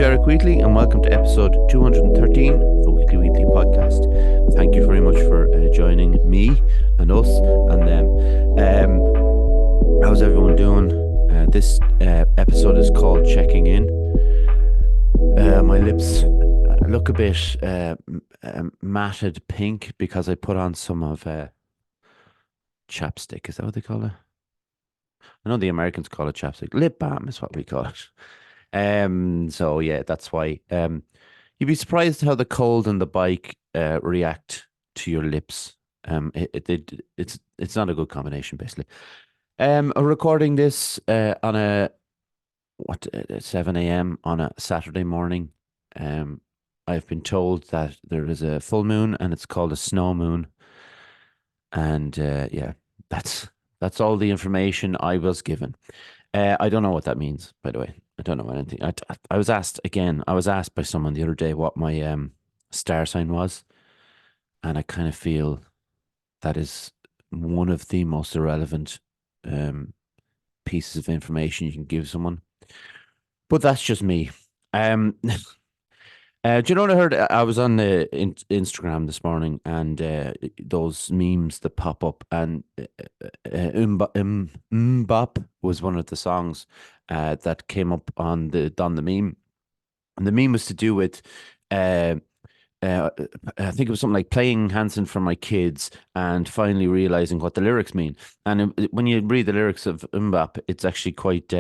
Eric Wheatley, and welcome to episode 213 of the Wheatley podcast. Thank you very much for joining me and us and them. How's everyone doing? This episode is called Checking In. My lips look a bit matted pink because I put on some of chapstick. Is that what they call it? I know the Americans call it chapstick. Lip balm is what we call it. So yeah, that's why. You'd be surprised how the cold and the bike react to your lips. It's not a good combination, basically. I'm recording this on a 7 a.m. on a Saturday morning. I've been told that there is a full moon and it's called a snow moon. And yeah, that's all the information I was given. I don't know what that means, by the way. I don't know anything. I was asked again. I was asked by someone the other day what my star sign was, and I kind of feel that is one of the most irrelevant pieces of information you can give someone. But that's just me. Do you know what I heard? I was on Instagram this morning, and those memes that pop up, and Mbop was one of the songs that came up on the meme, and the meme was to do with uh, I think it was something like playing Hanson for my kids and finally realizing what the lyrics mean. And when you read the lyrics of Mbop, it's actually quite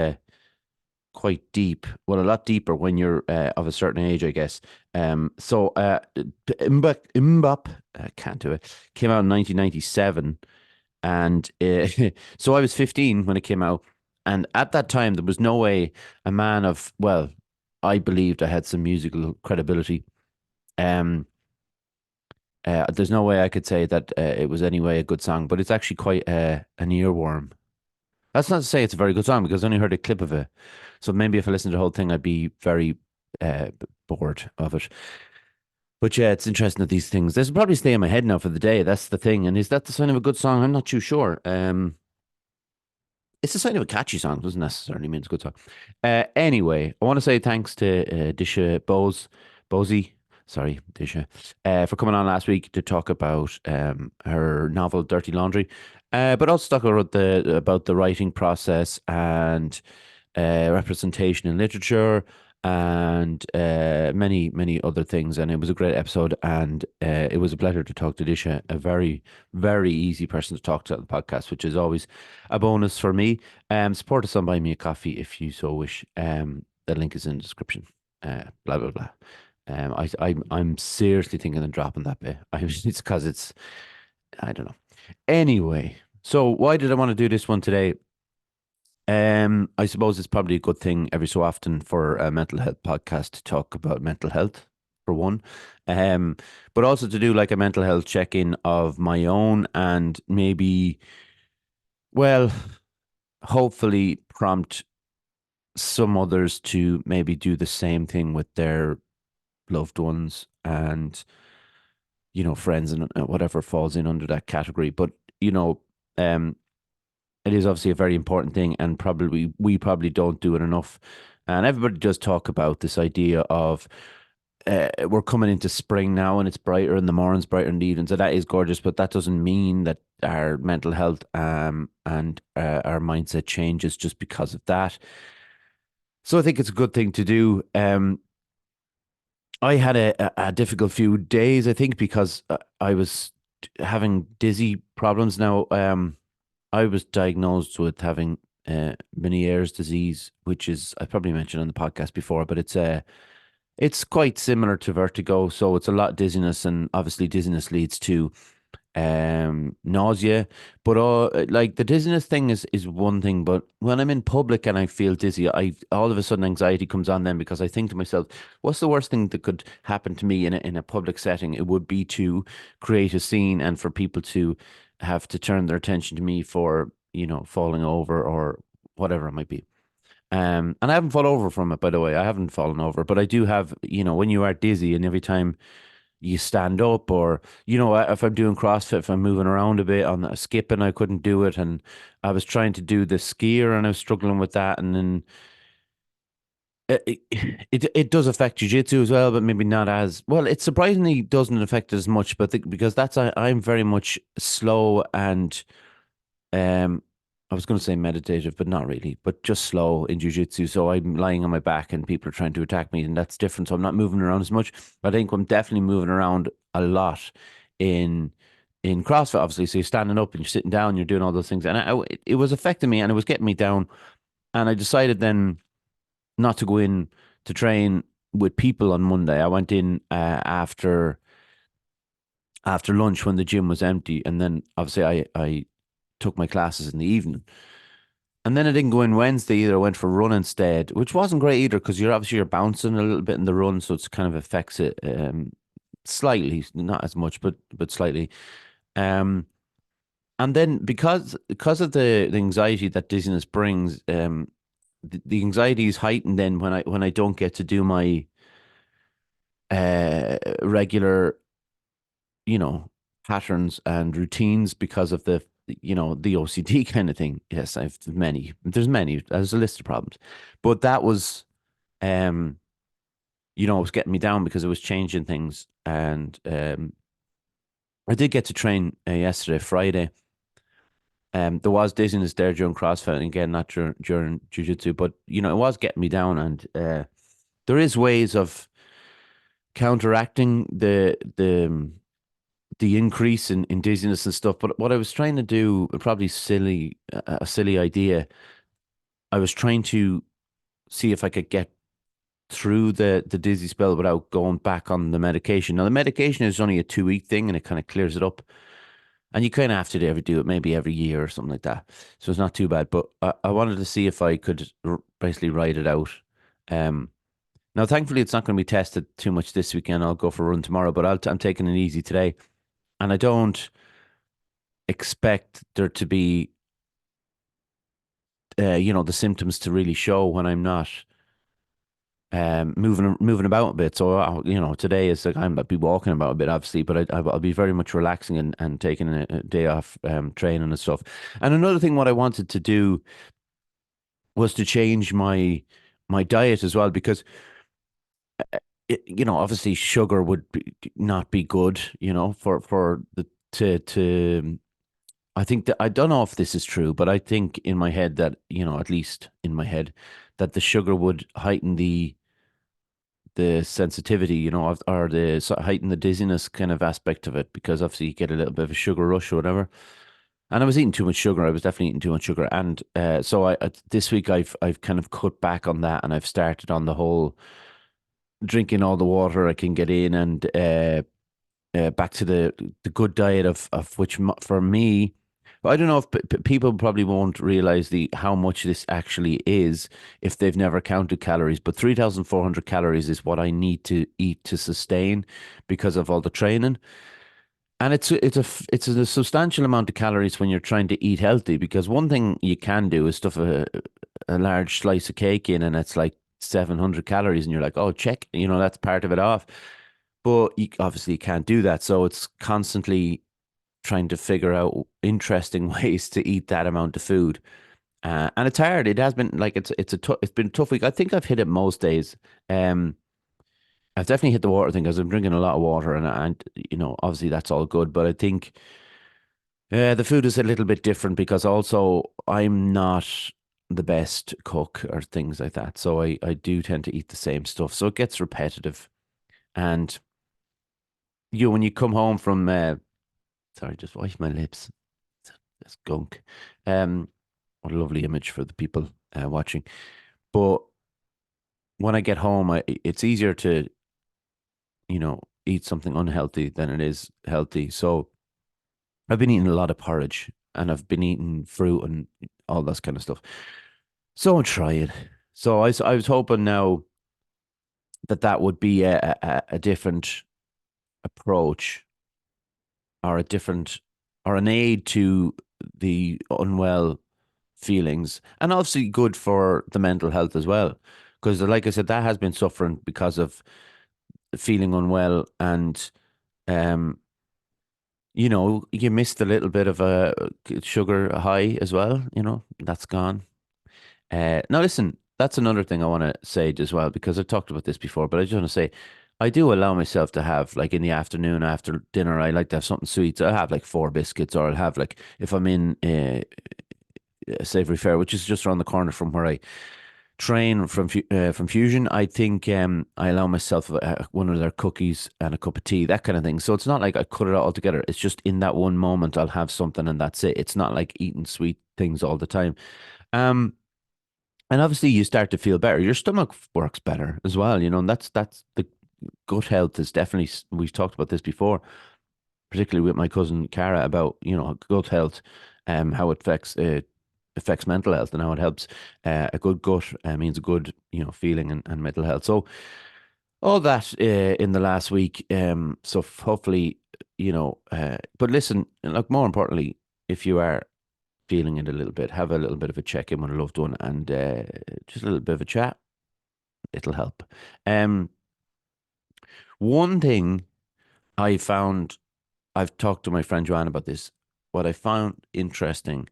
deep. Well, a lot deeper when you're of a certain age, I guess. So Mbop, I can't do it, came out in 1997. And so I was 15 when it came out. And at that time, there was no way a man of, well, I believed I had some musical credibility. Um, there's no way I could say that it was anyway a good song, but it's actually quite an earworm. That's not to say it's a very good song because I only heard a clip of it. So maybe if I listened to the whole thing, I'd be very bored of it. But yeah, it's interesting that these things, this will probably stay in my head now for the day. That's the thing. And is that the sign of a good song? I'm not too sure. It's the sign of a catchy song. Doesn't necessarily mean it's a good song. Anyway, I want to say thanks to Disha Bosey, sorry, Disha, for coming on last week to talk about her novel Dirty Laundry, but also talk about the writing process and representation in literature and many other things. And it was a great episode, and it was a pleasure to talk to Disha, a very very easy person to talk to on the podcast, which is always a bonus for me. Support us on Buy Me a Coffee if you so wish. The link is in the description. Blah blah blah. I'm seriously thinking of dropping that bit. It's because it's, I don't know. Anyway, so why did I want to do this one today? I suppose it's probably a good thing every so often for a mental health podcast to talk about mental health, for one. Um, but also to do like a mental health check-in of my own, and maybe, well, hopefully prompt some others to maybe do the same thing with their loved ones and, friends and whatever falls in under that category. But, um, it is obviously a very important thing, and probably we probably don't do it enough. And everybody does talk about this idea of we're coming into spring now, and it's brighter in the mornings, brighter in the evenings, and that is gorgeous. But that doesn't mean that our mental health and our mindset changes just because of that. So I think it's a good thing to do. I had a difficult few days, I think, because I was having dizzy problems. Now, I was diagnosed with having Meniere's disease, which is, I probably mentioned on the podcast before, but it's quite similar to vertigo. So it's a lot of dizziness, and obviously dizziness leads to nausea. But like the dizziness thing is one thing, but when I'm in public and I feel dizzy, I all of a sudden anxiety comes on then, because I think to myself, what's the worst thing that could happen to me in a public setting? It would be to create a scene and for people to have to turn their attention to me for, falling over or whatever it might be. And I haven't fallen over from it, by the way. I haven't fallen over, but I do have, when you are dizzy and every time you stand up, or if I'm doing CrossFit, if I'm moving around a bit on a skipping, I couldn't do it, and I was trying to do the skier and I was struggling with that, and then It does affect jujitsu as well, but maybe not as well. It surprisingly doesn't affect it as much, but because I'm very much slow and um, I was going to say meditative, but not really, but just slow in jujitsu. So I'm lying on my back and people are trying to attack me, and that's different. So I'm not moving around as much. I think I'm definitely moving around a lot in CrossFit, obviously. So you're standing up and you're sitting down, you're doing all those things, and it was affecting me and it was getting me down. And I decided then not to go in to train with people on Monday. I went in after lunch when the gym was empty, and then obviously I took my classes in the evening. And then I didn't go in Wednesday either. I went for a run instead, which wasn't great either because you're bouncing a little bit in the run, so it's kind of affects it slightly, not as much, but slightly. Um, and then because of the anxiety that dizziness brings, the anxiety is heightened then when I don't get to do my regular, you know, patterns and routines because of the OCD kind of thing. Yes, there's a list of problems, but that was, um, it was getting me down because it was changing things. And I did get to train yesterday, Friday. There was dizziness there during CrossFit, and again, not during Jiu-Jitsu, but, it was getting me down. And there is ways of counteracting the increase in dizziness and stuff. But what I was trying to do, probably a silly idea, I was trying to see if I could get through the dizzy spell without going back on the medication. Now, the medication is only a 2 week thing and it kind of clears it up. And you kind of have to do it maybe every year or something like that. So it's not too bad. But I wanted to see if I could basically ride it out. Um, Now, thankfully, it's not going to be tested too much this weekend. I'll go for a run tomorrow, but I'm taking it easy today. And I don't expect there to be, the symptoms to really show when I'm not moving about a bit. So, today is like I'll be walking about a bit, obviously, but I'll be very much relaxing and taking a day off training and stuff. And another thing, what I wanted to do was to change my diet as well, because obviously sugar would not be good, for the to. I think that I don't know if this is true, but I think in my head that, at least in my head, that the sugar would heighten the sensitivity, or heighten the dizziness kind of aspect of it, because obviously you get a little bit of a sugar rush or whatever. And I was eating too much sugar. I was definitely eating too much sugar, and so this week I've kind of cut back on that, and I've started on the whole drinking all the water I can get in, and back to the good diet of which, for me, I don't know if people probably won't realize the how much this actually is if they've never counted calories. But 3,400 calories is what I need to eat to sustain because of all the training. And it's a substantial amount of calories when you're trying to eat healthy. Because one thing you can do is stuff a large slice of cake in, and it's like 700 calories, and you're like, oh, check, that's part of it off. But obviously you can't do that. So it's constantly trying to figure out interesting ways to eat that amount of food. And it's hard. It has been like it's been a tough week. I think I've hit it most days. Um, I've definitely hit the water thing because I'm drinking a lot of water, and obviously that's all good. But I think the food is a little bit different because also I'm not the best cook or things like that. So I do tend to eat the same stuff. So it gets repetitive. And when you come home from sorry, just wash my lips. That's gunk. Um, what a lovely image for the people watching. But when I get home, it's easier to, eat something unhealthy than it is healthy. So I've been eating a lot of porridge, and I've been eating fruit and all that kind of stuff. So I'm trying. So I was hoping now that would be a different approach, or a different, or an aid to the unwell feelings, and obviously good for the mental health as well. Because, like I said, that has been suffering because of feeling unwell, and um, you missed a little bit of a sugar high as well. That's gone. Now listen. that's another thing I want to say as well, because I've talked about this before, but I just want to say I do allow myself to have, like, in the afternoon after dinner, I like to have something sweet. So I'll have like four biscuits, or I'll have, like, if I'm in a savory fair, which is just around the corner from where I train from Fusion, I think I allow myself one of their cookies and a cup of tea, that kind of thing. So it's not like I cut it all together. It's just in that one moment I'll have something and that's it. It's not like eating sweet things all the time. Um, and obviously you start to feel better. Your stomach works better as well, and that's the gut health is definitely, we've talked about this before, particularly with my cousin Cara, about, gut health, how it affects mental health, and how it helps. A good gut means a good, feeling, and mental health. So all that in the last week. So hopefully, but listen, like, more importantly, if you are feeling it a little bit, have a little bit of a check in with a loved one, and just a little bit of a chat. It'll help. Um, One thing I found, I've talked to my friend Joanne about this. What I found interesting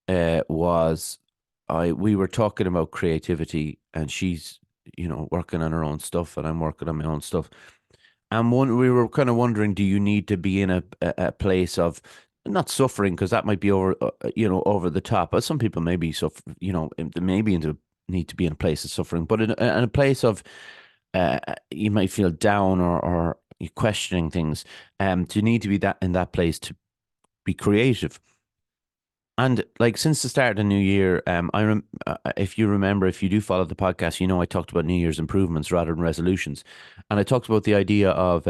was, I we were talking about creativity, and she's, working on her own stuff, and I'm working on my own stuff. And we were kind of wondering, do you need to be in a place of not suffering, because that might be over the top. But some people maybe suffer, maybe into need to be in a place of suffering, but in a place of you might feel down, or you questioning things. Do you need to be that in that place to be creative? And, like, since the start of the new year, if you remember, if you do follow the podcast, I talked about New Year's improvements rather than resolutions, and I talked about the idea of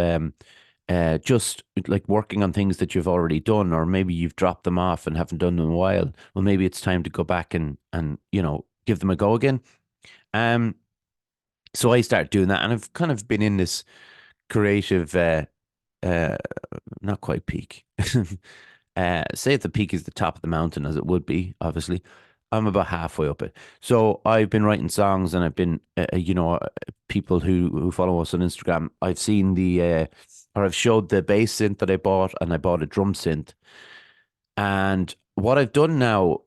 just like working on things that you've already done, or maybe you've dropped them off and haven't done them in a while. Well, maybe it's time to go back and give them a go again. Um, so I started doing that, and I've kind of been in this creative, uh, not quite peak. Say if the peak is the top of the mountain, as it would be, obviously, I'm about halfway up it. So I've been writing songs, and I've been, people who follow us on Instagram, I've seen or I've showed the bass synth that I bought, and I bought a drum synth. And what I've done now,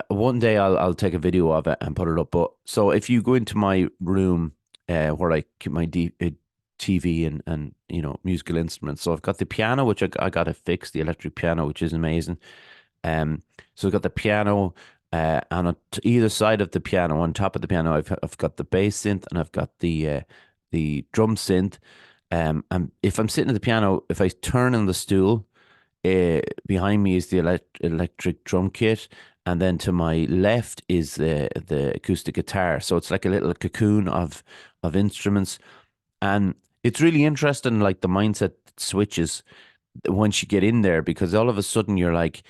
one day I'll take a video of it and put it up. But so if you go into my room, where I keep my TV and musical instruments, so I've got the piano, which I got to fix, the electric piano, which is amazing. So I've got the piano, and on either side of the piano, on top of the piano, I've got the bass synth, and I've got the drum synth. And if I'm sitting at the piano, if I turn on the stool, behind me is the electric drum kit, and then to my left is the acoustic guitar. So it's like a little cocoon of instruments, and it's really interesting, like the mindset switches once you get in there, because all of a sudden you're like,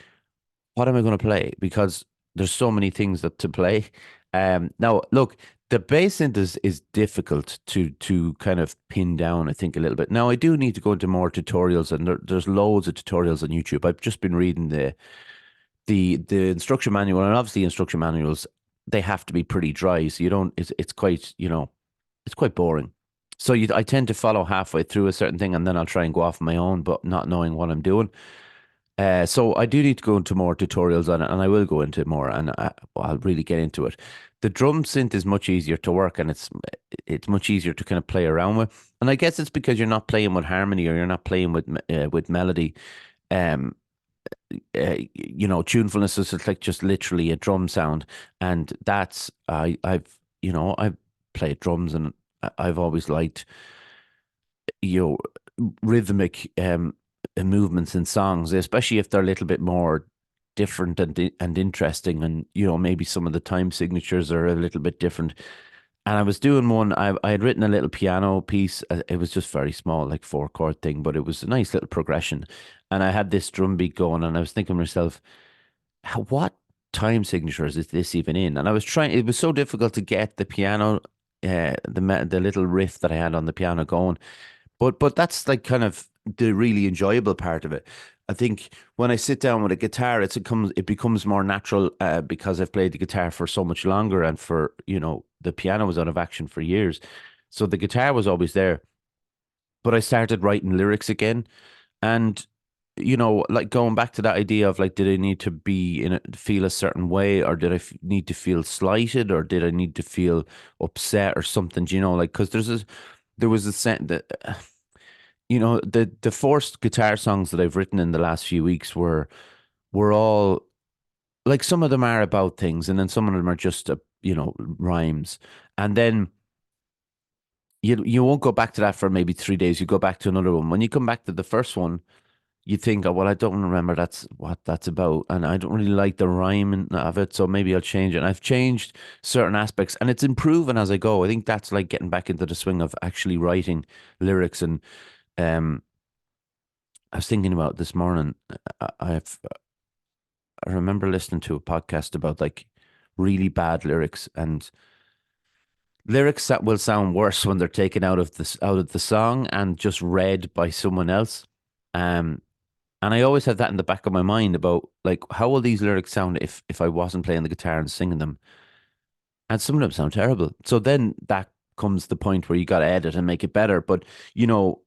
what am I going to play? Because there's so many things that to play. Now look, the bass synth is difficult to kind of pin down, I think, a little bit. Now I do need to go into more tutorials, and there's loads of tutorials on YouTube. I've just been reading the instruction manual, and obviously instruction manuals, they have to be pretty dry, so you don't. It's quite, it's quite boring. So I tend to follow halfway through a certain thing, and then I'll try and go off on my own, but not knowing what I'm doing. So I do need to go into more tutorials on it, and I will go into more, and I'll really get into it. The drum synth is much easier to work, and it's much easier to kind of play around with. And I guess it's because you're not playing with harmony, or you're not playing with melody. Um, Tunefulness is just like just literally a drum sound, and I've played drums, and I've always liked, you rhythmic movements in songs, especially if they're a little bit more different and interesting, and maybe some of the time signatures are a little bit different. And I was doing one. I had written a little piano piece. It was just very small, like four chord thing, but it was a nice little progression. And I had this drum beat going, and I was thinking to myself, what time signatures is this even in? And I was trying. It was so difficult to get the piano, the little riff that I had on the piano going. But that's like kind of the really enjoyable part of it. I think when I sit down with a guitar, it becomes more natural, because I've played the guitar for so much longer, and for the piano was out of action for years, so the guitar was always there. But I started writing lyrics again, and like going back to that idea of like, did I need to be feel a certain way, or did I need to feel slighted, or did I need to feel upset or something? Do you know, like, because there was a sense that, the forced guitar songs that I've written in the last few weeks were all like, some of them are about things, and then some of them are just rhymes, and then you won't go back to that for maybe 3 days. You go back to another one. When you come back to the first one, you think, oh, well, I don't remember that's what that's about, and I don't really like the rhyming of it, so maybe I'll change it. And I've changed certain aspects, and it's improving as I go. I think that's like getting back into the swing of actually writing lyrics. And um, I was thinking about this morning. I remember listening to a podcast about like really bad lyrics, and lyrics that will sound worse when they're taken out of the song and just read by someone else. Um, And I always had that in the back of my mind about like, how will these lyrics sound if I wasn't playing the guitar and singing them? And some of them sound terrible. So then that comes the point where you got to edit and make it better. But you know,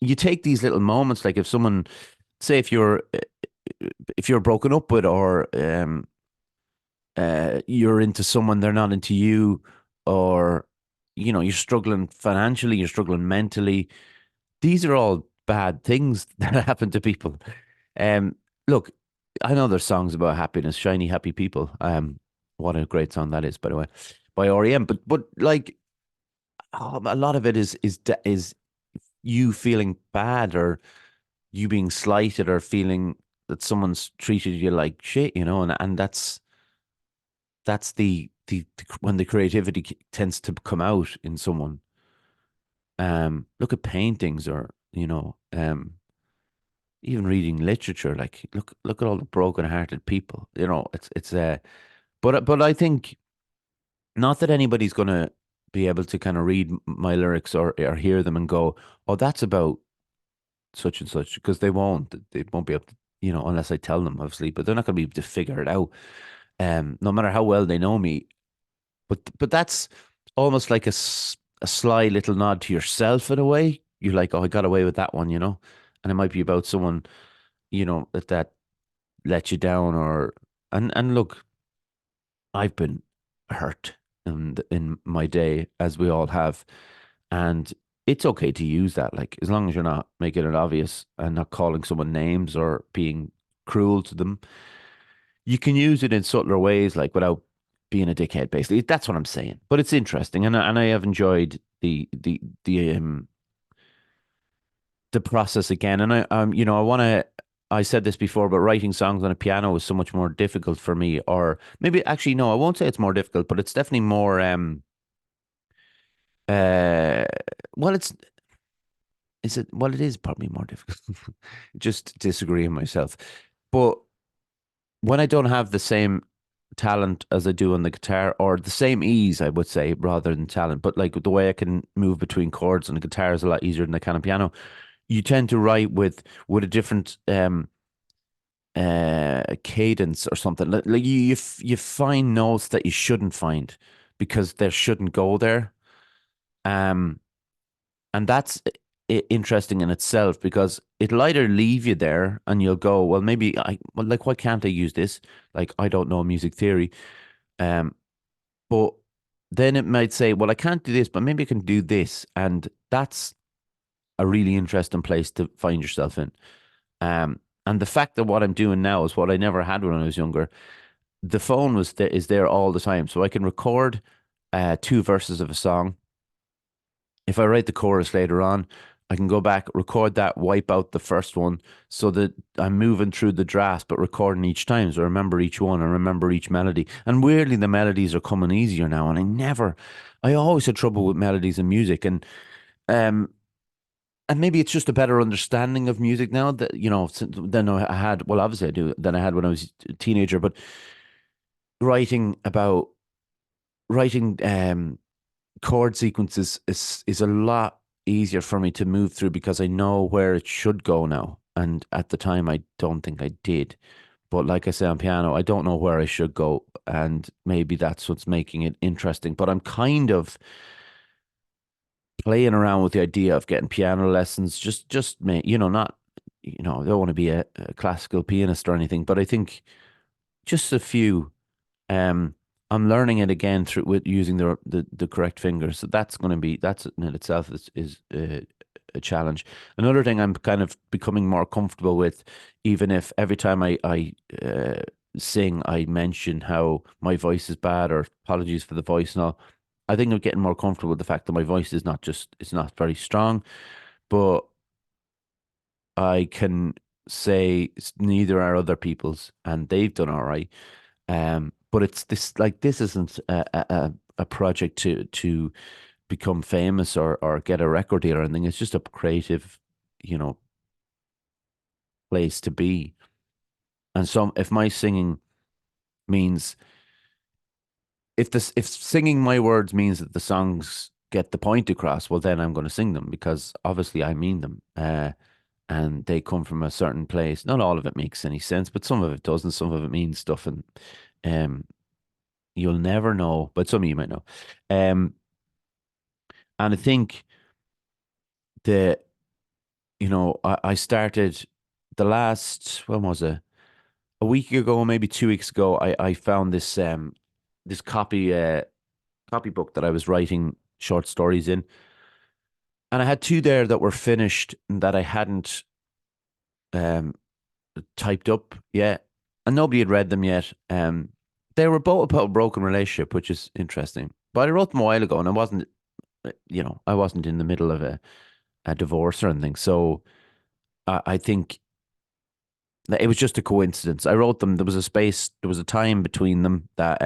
you take these little moments, like if someone, say, if you're broken up with, or you're into someone, they're not into you, or you're struggling financially, you're struggling mentally. These are all bad things that happen to people. Um, Look, I know there's songs about happiness, shiny, happy people. What a great song that is, by the way, by REM. But like, a lot of it is you feeling bad, or you being slighted, or feeling that someone's treated you like shit, and that's when the creativity tends to come out in someone. Look at paintings, or even reading literature. Like, look at all the broken-hearted people. But I think, not that anybody's gonna be able to kind of read my lyrics, or hear them and go, oh, that's about such and such, because they won't be able to, unless I tell them, obviously, but they're not gonna be able to figure it out. No matter how well they know me. But that's almost like a sly little nod to yourself, in a way. You're like, oh, I got away with that one, and it might be about someone, that let you down, and look, I've been hurt in my day, as we all have, and it's okay to use that, like, as long as you're not making it obvious and not calling someone names or being cruel to them. You can use it in subtler ways, like, without being a dickhead. Basically, that's what I'm saying. But it's interesting, and I have enjoyed the process again. And I want to. I said this before, but writing songs on a piano is so much more difficult for me. Or maybe, actually, no, I won't say it's more difficult, but it's definitely more. Uh, well, it's is it? Well, it is probably more difficult. Just disagreeing myself, but when I don't have the same talent as I do on the guitar, or the same ease, I would say, rather than talent, but like the way I can move between chords on the guitar is a lot easier than I can on piano. You tend to write with a different cadence or something. Like you find notes that you shouldn't find, because they shouldn't go there. Um, and that's interesting in itself, because it'll either leave you there and you'll go, well, maybe well, like, why can't I use this? Like, I don't know music theory. Um, but then it might say, well, I can't do this, but maybe I can do this. And that's a really interesting place to find yourself in. And the fact that what I'm doing now is what I never had when I was younger. The phone is there all the time, so I can record two verses of a song. If I write the chorus later on, I can go back, record that, wipe out the first one, so that I'm moving through the drafts, but recording each time. So I remember each one, I remember each melody. And weirdly, the melodies are coming easier now. And I always had trouble with melodies in music. Um, and maybe it's just a better understanding of music now, that, than I had. Well, obviously I do, than I had when I was a teenager. But writing about writing chord sequences is a lot easier for me to move through, because I know where it should go now. And at the time, I don't think I did. But like I say, on piano, I don't know where I should go, and maybe that's what's making it interesting. But I'm kind of playing around with the idea of getting piano lessons, just not. I don't want to be a classical pianist or anything, but I think just a few. Um, I'm learning it again through with using the correct fingers. So that's in itself is a challenge. Another thing I'm kind of becoming more comfortable with, even if every time I sing, I mention how my voice is bad or apologies for the voice and all. I think I'm getting more comfortable with the fact that my voice is not just it's not very strong, but I can say neither are other people's, and they've done all right. But it's this like this isn't a project to become famous or get a record deal or anything. It's just a creative, you know, place to be. And so if my singing means if singing my words means that the songs get the point across, well then I'm going to sing them because obviously I mean them. And they come from a certain place. Not all of it makes any sense, but some of it doesn't. Some of it means stuff, and um, you'll never know. But some of you might know. Um, and I think the I started the last when was it? A week ago, maybe 2 weeks ago. I found this copybook that I was writing short stories in, and I had two there that were finished and that I hadn't um typed up yet, and nobody had read them yet. They were both about a broken relationship, which is interesting. But I wrote them a while ago, and I wasn't in the middle of a divorce or anything. So I think that it was just a coincidence. I wrote them. There was a space. There was a time between them that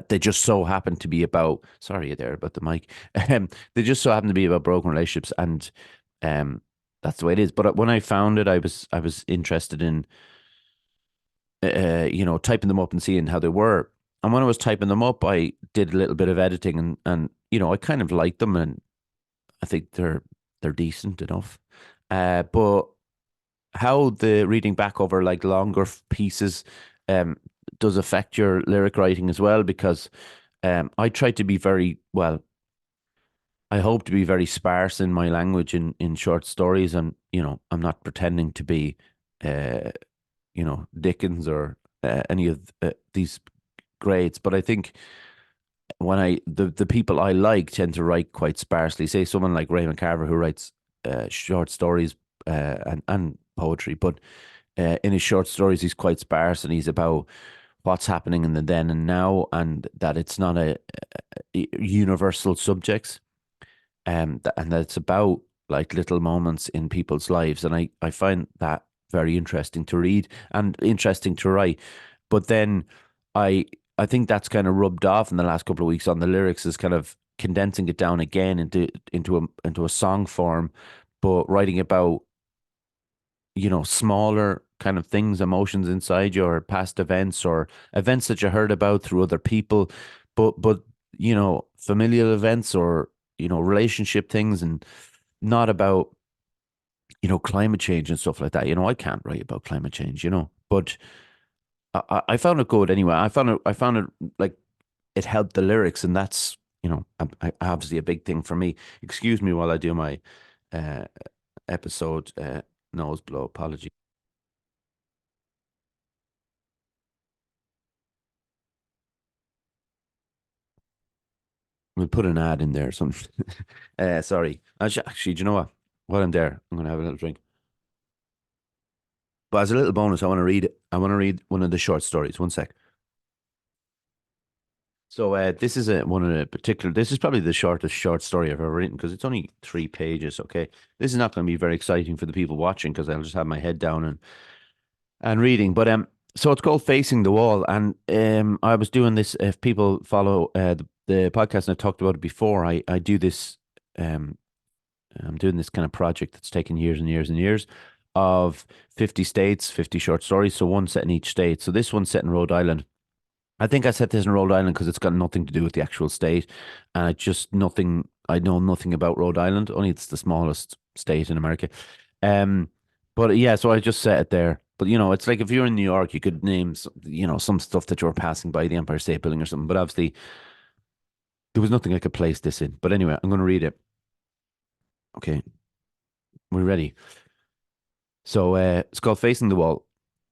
they just so happened to be about. Sorry there about the mic. They just so happened to be about broken relationships, and um, that's the way it is. But when I found it, I was interested in typing them up and seeing how they were. And when I was typing them up, I did a little bit of editing and I kind of liked them and I think they're decent enough. But how the reading back over like longer pieces um does affect your lyric writing as well because I try to be very well, I hope to be very sparse in my language in short stories and I'm not pretending to be uh Dickens or any of these grades. But I think when the people I like tend to write quite sparsely. Say someone like Raymond Carver who writes short stories and poetry, but in his short stories he's quite sparse and he's about what's happening in the then and now, and that it's not a universal subjects and that it's about like little moments in people's lives, and I find that very interesting to read and interesting to write. But then I I think that's kind of rubbed off in the last couple of weeks on the lyrics is kind of condensing it down again into a song form, but writing about smaller kind of things, emotions inside your past events or events that you heard about through other people, but familial events or relationship things, and not about climate change and stuff like that. I can't write about climate change, but I found it good anyway. I found it like it helped the lyrics, and that's obviously a big thing for me. Excuse me while I do my uh, episode nose blow. Apology. We'll put an ad in there or something. Sorry. Actually, do you know what? While I'm there, I'm gonna have a little drink. But as a little bonus, I want to read one of the short stories. One sec. So this is one of the particular. This is probably the shortest short story I've ever written because it's only 3 pages. Okay, this is not going to be very exciting for the people watching because I'll just have my head down and reading. But so it's called Facing the Wall, and I was doing this. If people follow the podcast, and I talked about it before, I do this. Um, I'm doing this kind of project that's taken years and years and years of 50 states, 50 short stories. So one set in each state. So this one's set in Rhode Island. I think I set this in Rhode Island because it's got nothing to do with the actual state. And I know nothing about Rhode Island, only it's the smallest state in America. Um, but yeah, so I just set it there. But it's like if you're in New York, you could name some stuff that you were passing by the Empire State Building or something. But obviously, there was nothing I could place this in. But anyway, I'm going to read it. Okay. We're ready. So it's called Facing the Wall.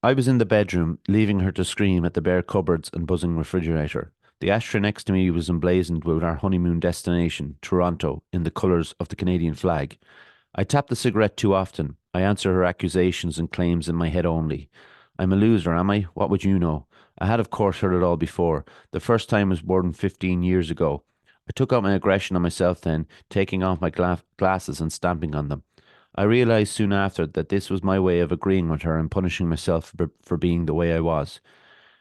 I was in the bedroom, leaving her to scream at the bare cupboards and buzzing refrigerator. The ashtray next to me was emblazoned with our honeymoon destination, Toronto, in the colours of the Canadian flag. I tap the cigarette too often. I answer her accusations and claims in my head only. I'm a loser, am I? What would you know? I had, of course, heard it all before. The first time was more than 15 years ago. I took out my aggression on myself then, taking off my glasses and stamping on them. I realized soon after that this was my way of agreeing with her and punishing myself for being the way I was.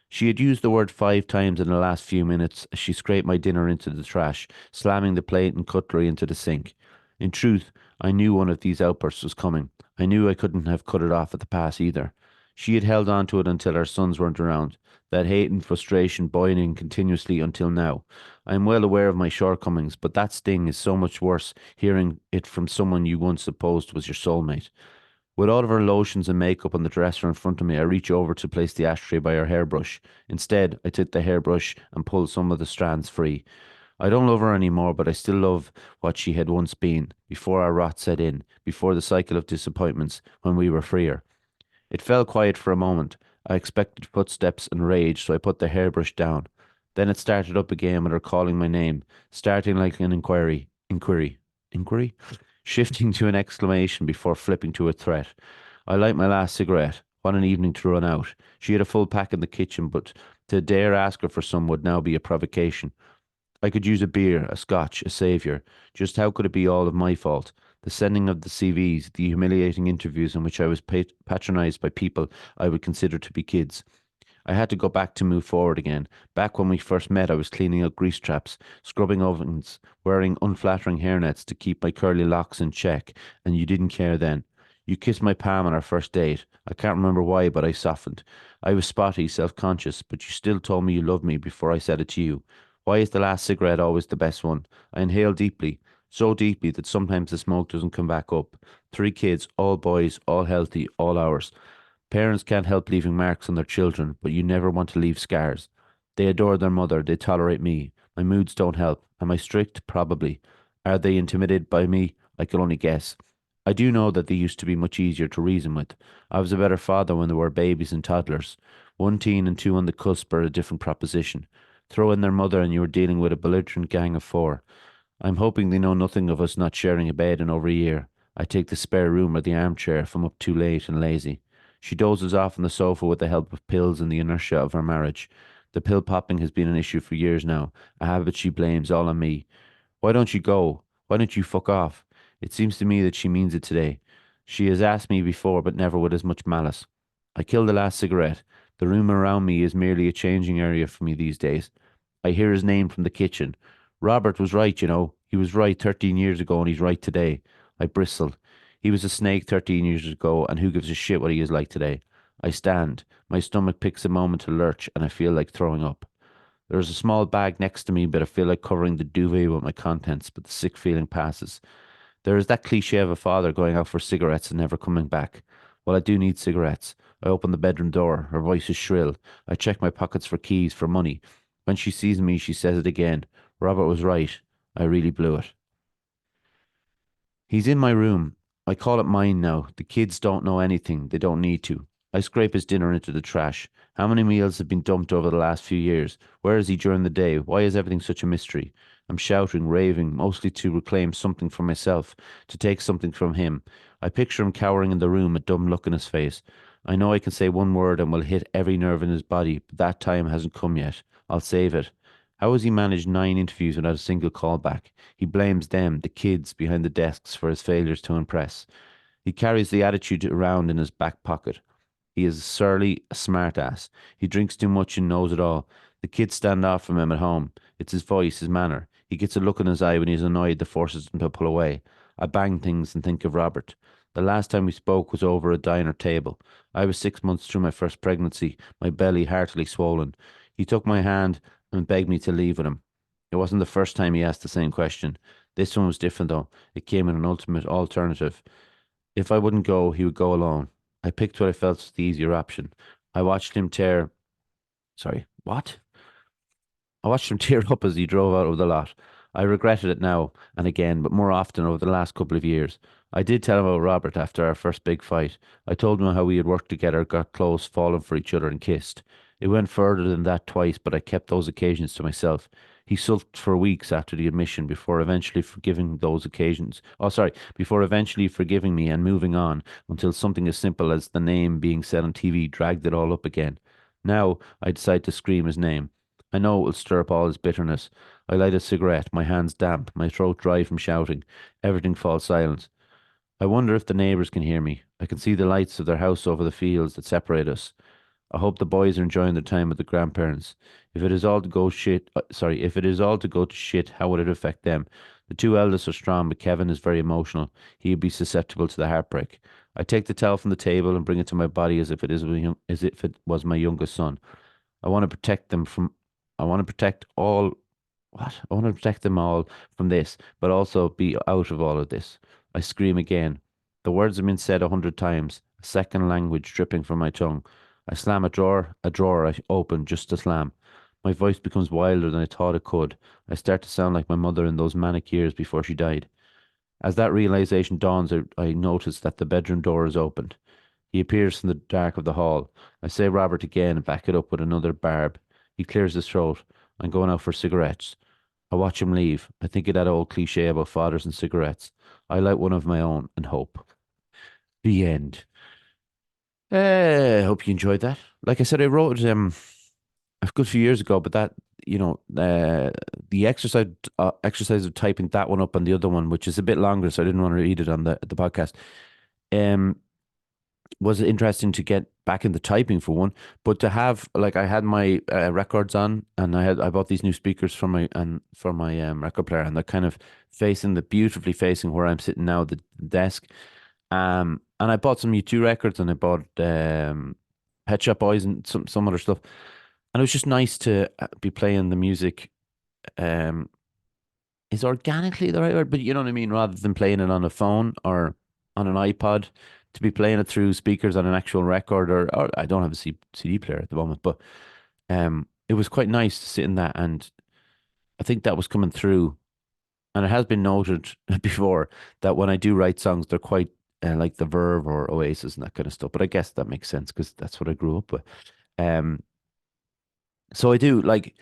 She had used the word 5 times in the last few minutes as she scraped my dinner into the trash, slamming the plate and cutlery into the sink. In truth, I knew one of these outbursts was coming. I knew I couldn't have cut it off at the pass either. She had held on to it until our sons weren't around, that hate and frustration boiling continuously until now. I am well aware of my shortcomings, but that sting is so much worse hearing it from someone you once supposed was your soulmate. With all of her lotions and makeup on the dresser in front of me, I reach over to place the ashtray by her hairbrush. Instead, I take the hairbrush and pull some of the strands free. I don't love her anymore, but I still love what she had once been, before our rot set in, before the cycle of disappointments, when we were freer. It fell quiet for a moment. I expected footsteps and rage, so I put the hairbrush down. Then it started up again with her calling my name, starting like an inquiry. Inquiry. Inquiry? Shifting to an exclamation before flipping to a threat. I light my last cigarette. What an evening to run out. She had a full pack in the kitchen, but to dare ask her for some would now be a provocation. I could use a beer, a scotch, a saviour. Just how could it be all of my fault? The sending of the CVs, the humiliating interviews in which I was patronised by people I would consider to be kids. I had to go back to move forward again. Back when we first met, I was cleaning out grease traps, scrubbing ovens, wearing unflattering hairnets to keep my curly locks in check, and you didn't care then. You kissed my palm on our first date. I can't remember why, but I softened. I was spotty, self conscious, but you still told me you loved me before I said it to you. Why is the last cigarette always the best one? I inhale deeply, so deeply that sometimes the smoke doesn't come back up. 3 kids, all boys, all healthy, all ours. Parents can't help leaving marks on their children, but you never want to leave scars. They adore their mother, they tolerate me. My moods don't help. Am I strict? Probably. Are they intimidated by me? I can only guess. I do know that they used to be much easier to reason with. I was a better father when they were babies and toddlers. 1 teen and 2 on the cusp are a different proposition. Throw in their mother and you are dealing with a belligerent gang of 4. I'm hoping they know nothing of us not sharing a bed in over a year. I take the spare room or the armchair if I'm up too late and lazy. She dozes off on the sofa with the help of pills and the inertia of her marriage. The pill popping has been an issue for years now, a habit she blames all on me. Why don't you go? Why don't you fuck off? It seems to me that she means it today. She has asked me before, but never with as much malice. I killed the last cigarette. The room around me is merely a changing area for me these days. I hear his name from the kitchen. Robert was right, you know. He was right 13 years ago and he's right today. I bristle. He was a snake 13 years ago, and who gives a shit what he is like today? I stand. My stomach picks a moment to lurch, and I feel like throwing up. There is a small bag next to me, but I feel like covering the duvet with my contents, but the sick feeling passes. There is that cliche of a father going out for cigarettes and never coming back. Well, I do need cigarettes. I open the bedroom door. Her voice is shrill. I check my pockets for keys, for money. When she sees me, she says it again. Robert was right. I really blew it. He's in my room. I call it mine now. The kids don't know anything. They don't need to. I scrape his dinner into the trash. How many meals have been dumped over the last few years? Where is he during the day? Why is everything such a mystery? I'm shouting, raving, mostly to reclaim something for myself, to take something from him. I picture him cowering in the room, a dumb look in his face. I know I can say one word and will hit every nerve in his body, but that time hasn't come yet. I'll save it. How has he managed 9 interviews without a single callback? He blames them, the kids behind the desks, for his failures to impress. He carries the attitude around in his back pocket. He is a surly, a smart ass. He drinks too much and knows it all. The kids stand off from him at home. It's his voice, his manner. He gets a look in his eye when he's annoyed that forces him to pull away. I bang things and think of Robert. The last time we spoke was over a diner table. I was 6 months through my first pregnancy, my belly heartily swollen. He took my hand and begged me to leave with him. It wasn't the first time he asked the same question. This one was different, though. It came in an ultimate alternative. If I wouldn't go, he would go alone. I picked what I felt was the easier option. I watched him tear. Sorry, what? I watched him tear up as he drove out of the lot. I regretted it now and again, but more often over the last couple of years. I did tell him about Robert after our first big fight. I told him how we had worked together, got close, fallen for each other, and kissed. It went further than that twice, but I kept those occasions to myself. He sulked for weeks after the admission before eventually forgiving those occasions. Oh, sorry, before eventually forgiving me and moving on until something as simple as the name being said on TV dragged it all up again. Now I decide to scream his name. I know it will stir up all his bitterness. I light a cigarette, my hands damp, my throat dry from shouting. Everything falls silent. I wonder if the neighbours can hear me. I can see the lights of their house over the fields that separate us. I hope the boys are enjoying their time with the grandparents. If it is all to go to shit, how would it affect them? The two eldest are strong, but Kevin is very emotional. He would be susceptible to the heartbreak. I take the towel from the table and bring it to my body as if it was my youngest son. I want to protect them from. I want to protect all. What? I want to protect them all from this, but also be out of all of this. I scream again. The words have been said 100 times, a second language dripping from my tongue. I slam a drawer I open just to slam. My voice becomes wilder than I thought it could. I start to sound like my mother in those manic years before she died. As that realization dawns, I notice that the bedroom door is opened. He appears from the dark of the hall. I say Robert again and back it up with another barb. He clears his throat. I'm going out for cigarettes. I watch him leave. I think of that old cliche about fathers and cigarettes. I light one of my own and hope. The end. I hope you enjoyed that. Like I said, I wrote it a good few years ago, but that the exercise of typing that one up and the other one, which is a bit longer, so I didn't want to read it on the podcast. Um, was interesting to get back into typing for one, but to have like I had my records on, and I bought these new speakers for my record player, and they're kind of beautifully facing where I'm sitting now, the desk. And I bought some U2 records, and I bought Pet Shop Boys and some other stuff, and it was just nice to be playing the music. Um, is organically the right word, but you know what I mean, rather than playing it on a phone or on an iPod, to be playing it through speakers on an actual record, or I don't have a CD player at the moment, but it was quite nice to sit in that, and I think that was coming through, and it has been noted before that when I do write songs, they're quite like the Verve or Oasis and that kind of stuff. But I guess that makes sense because that's what I grew up with. Um, so I do like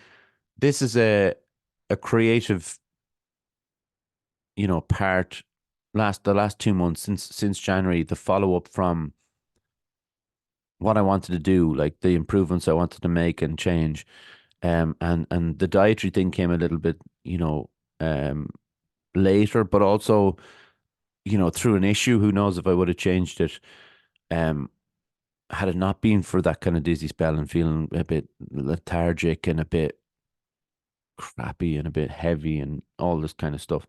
this is a creative, part the last 2 months since January, the follow up from what I wanted to do, like the improvements I wanted to make and change. And the dietary thing came a little bit, um, later, but also, through an issue. Who knows if I would have changed it, um, had it not been for that kind of dizzy spell and feeling a bit lethargic and a bit crappy and a bit heavy and all this kind of stuff.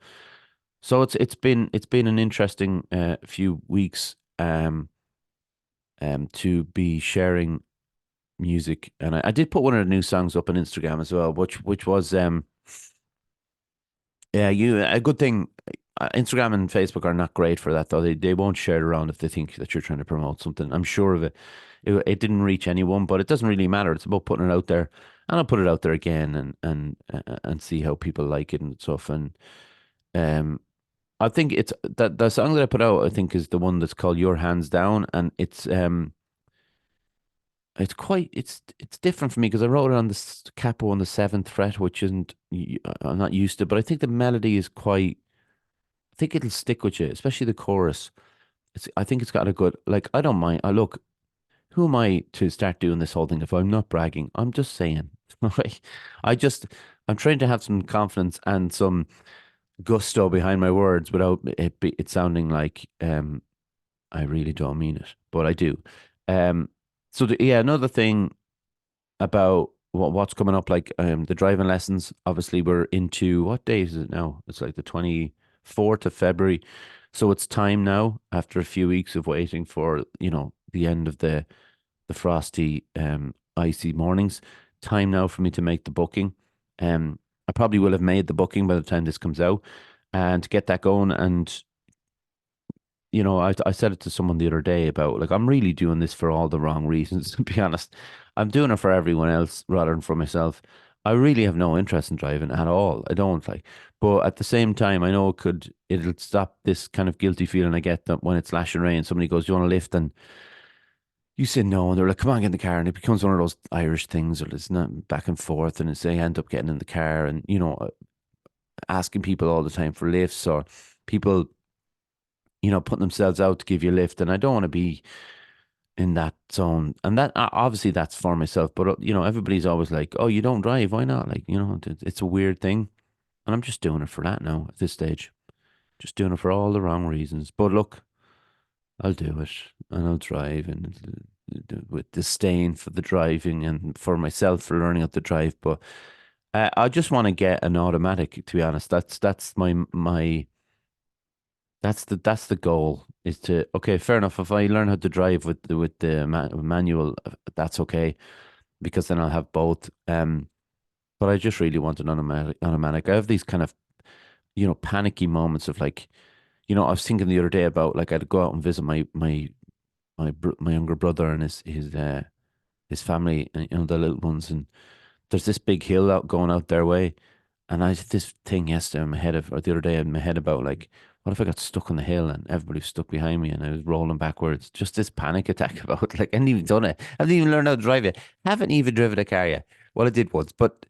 So it's been an interesting few weeks to be sharing music, and I did put one of the new songs up on Instagram as well, which was yeah, a good thing. Instagram and Facebook are not great for that, though. They won't share it around if they think that you're trying to promote something. I'm sure of it. It didn't reach anyone, but it doesn't really matter. It's about putting it out there, and I'll put it out there again and see how people like it and stuff. And um, I think it's that the song that I put out, I think, is the one that's called "Your Hands Down," and it's different for me because I wrote it on the capo on the seventh fret, which isn't I'm not used to, but I think the melody is quite. I think it'll stick with you, especially the chorus. I think it's got a good, like, I don't mind. I look, who am I to start doing this whole thing if I'm not bragging? I'm just saying. Right? I just, I'm trying to have some confidence and some gusto behind my words without it sounding like I really don't mean it, but I do. Um, yeah, another thing about what's coming up, like the driving lessons. Obviously, we're into what day is it now? It's like the 24th of February. So it's time now, after a few weeks of waiting for, the end of the frosty, icy mornings. Time now for me to make the booking. I probably will have made the booking by the time this comes out, and to get that going. And I said it to someone the other day about, like, I'm really doing this for all the wrong reasons, to be honest. I'm doing it for everyone else rather than for myself. I really have no interest in driving at all. I don't like, but at the same time, I know it'll stop this kind of guilty feeling I get that when it's lashing rain, somebody goes, "Do you want to lift?" And you say no, and they're like, "Come on, get in the car," and it becomes one of those Irish things, or it's not back and forth, and it's they end up getting in the car, and asking people all the time for lifts, or people, putting themselves out to give you a lift, and I don't want to be in that zone. And that obviously that's for myself, but everybody's always like, "Oh, you don't drive? Why not?" Like, it's a weird thing, and I'm just doing it for that now at this stage. Just doing it for all the wrong reasons. But look, I'll do it, and I'll drive, and with disdain for the driving and for myself for learning how to drive. But I just want to get an automatic. To be honest, that's my that's the goal. Is to okay, fair enough. If I learn how to drive with the manual, that's okay because then I'll have both. But I just really want an automatic. Automatic. I have these kind of panicky moments of like, I was thinking the other day about like I'd go out and visit my younger brother and his family, and the little ones, and there's this big hill out going out their way, and I had this thing yesterday in my head or the other day in my head about like, what if I got stuck on the hill and everybody was stuck behind me and I was rolling backwards? Just this panic attack about like I hadn't even done it. I haven't even learned how to drive it. Haven't even driven a car yet. Well, I did once, but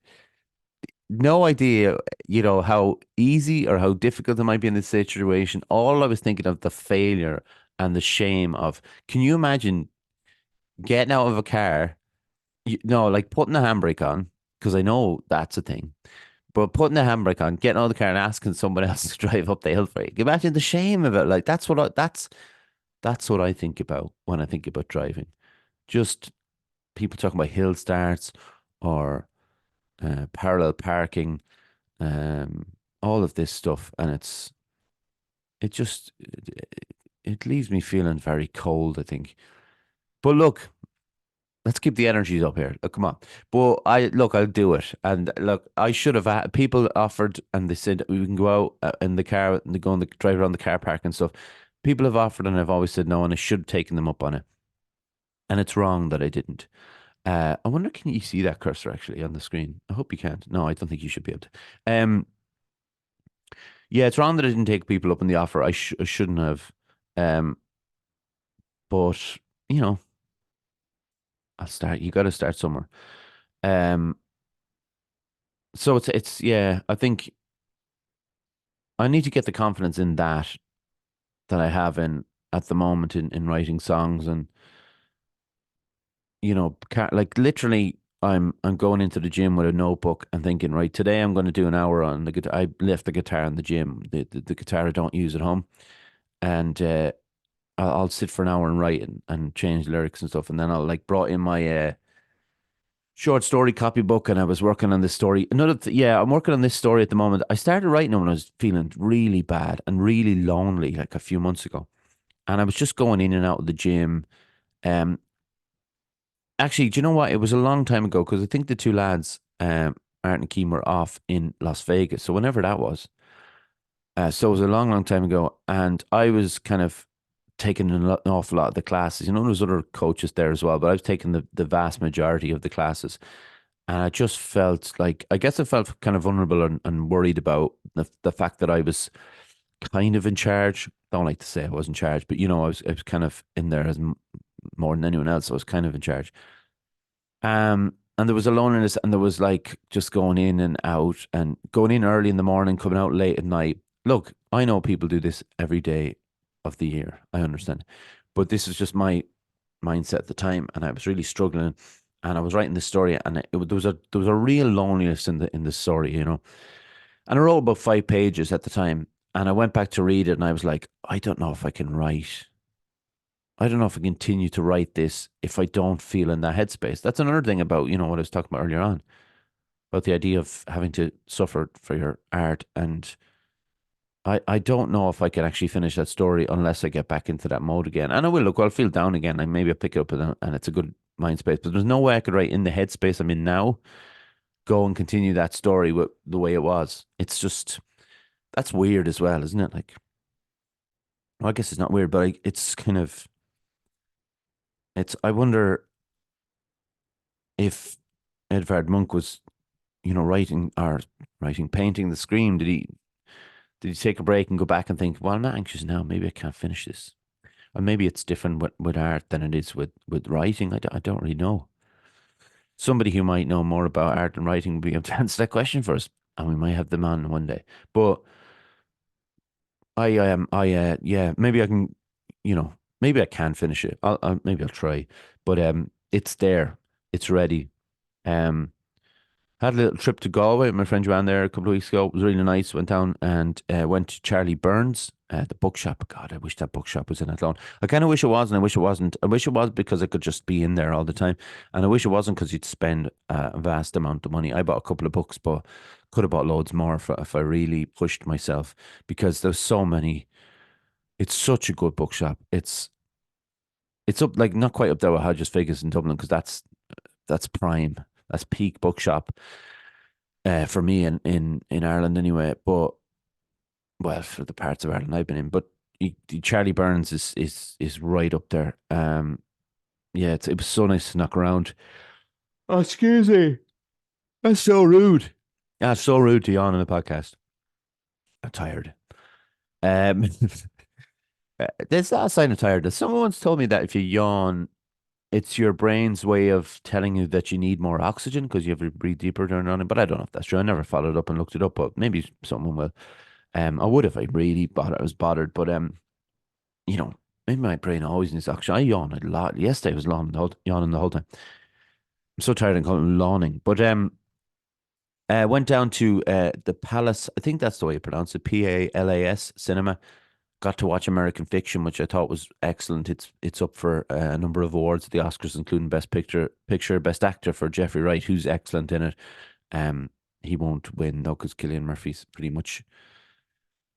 no idea, how easy or how difficult it might be in this situation. All I was thinking of the failure and the shame of, can you imagine getting out of a car? No, like putting the handbrake on, because I know that's a thing. But putting the handbrake on, getting out of the car and asking someone else to drive up the hill for you. Imagine the shame of it. Like that's what I think about when I think about driving. Just people talking about hill starts or parallel parking, um, all of this stuff, and it leaves me feeling very cold, I think. But look, let's keep the energies up here. Look, come on. But I'll do it. And look, I should have had people offered, and they said we can go out in the car and they go on the drive around the car park and stuff. People have offered, and I've always said no, and I should have taken them up on it. And it's wrong that I didn't. I wonder, can you see that cursor actually on the screen? I hope you can't. No, I don't think you should be able to. Yeah, it's wrong that I didn't take people up on the offer. I shouldn't have. Um, but you know, I'll start. You got to start somewhere. Um, so it's yeah. I think I need to get the confidence in that I have in at the moment in writing songs, and like literally I'm going into the gym with a notebook and thinking, right, today I'm going to do an hour on the guitar. I left the guitar in the gym, the guitar I don't use at home, and I'll sit for an hour and write and change lyrics and stuff, and then I'll like brought in my short story copybook, and I was working on this story. Yeah, I'm working on this story at the moment. I started writing it when I was feeling really bad and really lonely, like a few months ago, and I was just going in and out of the gym. Um, Actually, do you know what? It was a long time ago because I think the two lads, Art and Keem, were off in Las Vegas. So whenever that was, so it was a long, long time ago, and I was kind of taking an awful lot of the classes. There's other coaches there as well, but I was taking the vast majority of the classes, and I just felt like I guess I felt kind of vulnerable and worried about the fact that I was kind of in charge. Don't like to say I was in charge, but I was kind of in there as more than anyone else. I was kind of in charge. And there was a loneliness, and there was like just going in and out, and going in early in the morning, coming out late at night. Look, I know people do this every day of the year. I understand, but this is just my mindset at the time, and I was really struggling. And I was writing this story, and there was a real loneliness in the story, And I wrote about 5 pages at the time, and I went back to read it, and I was like, I don't know if I can write. I don't know if I continue to write this if I don't feel in that headspace. That's another thing about, what I was talking about earlier on, about the idea of having to suffer for your art. And I don't know if I can actually finish that story unless I get back into that mode again. And I will look, I'll feel down again. And maybe I'll pick it up and it's a good mind space. But there's no way I could write in the headspace I'm in now, go and continue that story with the way it was. It's just, that's weird as well, isn't it? Like, well, I guess it's not weird, but it's kind of, I wonder if Edvard Munch was painting the Scream? Did he take a break and go back and think, well, I'm not anxious now. Maybe I can't finish this. Or maybe it's different with art than it is with writing. I don't really know. Somebody who might know more about art and writing would be able to answer that question for us, and we might have them on one day. But yeah, maybe I can, maybe I can finish it. Maybe I'll try, but it's there, it's ready. Um, Had a little trip to Galway with my friend Joanne there a couple of weeks ago. It was really nice. Went down and went to Charlie Burns, the bookshop. God, I wish that bookshop was in Athlone. I kind of wish it was, and I wish it wasn't. I wish it was because I could just be in there all the time, and I wish it wasn't because you'd spend a vast amount of money. I bought a couple of books, but could have bought loads more if I really pushed myself because there's so many. It's such a good bookshop. It's up like not quite up there with Hodges Figgis in Dublin because that's prime. That's peak bookshop for me in Ireland anyway. But well, for the parts of Ireland I've been in, but Charlie Burns is right up there. Yeah, it was so nice to knock around. Oh, excuse me. That's so rude. That's so rude to yawn on the podcast. I'm tired. Um, there's not a sign of tiredness. Someone once told me that if you yawn, it's your brain's way of telling you that you need more oxygen because you have to breathe deeper during running. But I don't know if that's true. I never followed up and looked it up, but maybe someone will. I would if I really I was bothered, but you know, maybe my brain always needs oxygen. I yawn a lot. Yesterday I was yawning the whole time. I'm so tired and calling it yawning. But went down to the Palace. I think that's the way you pronounce it. Palas cinema. Got to watch American Fiction, which I thought was excellent. It's up for a number of awards at the Oscars, including Best Actor for Jeffrey Wright, who's excellent in it. Um, he won't win though because Cillian Murphy's pretty much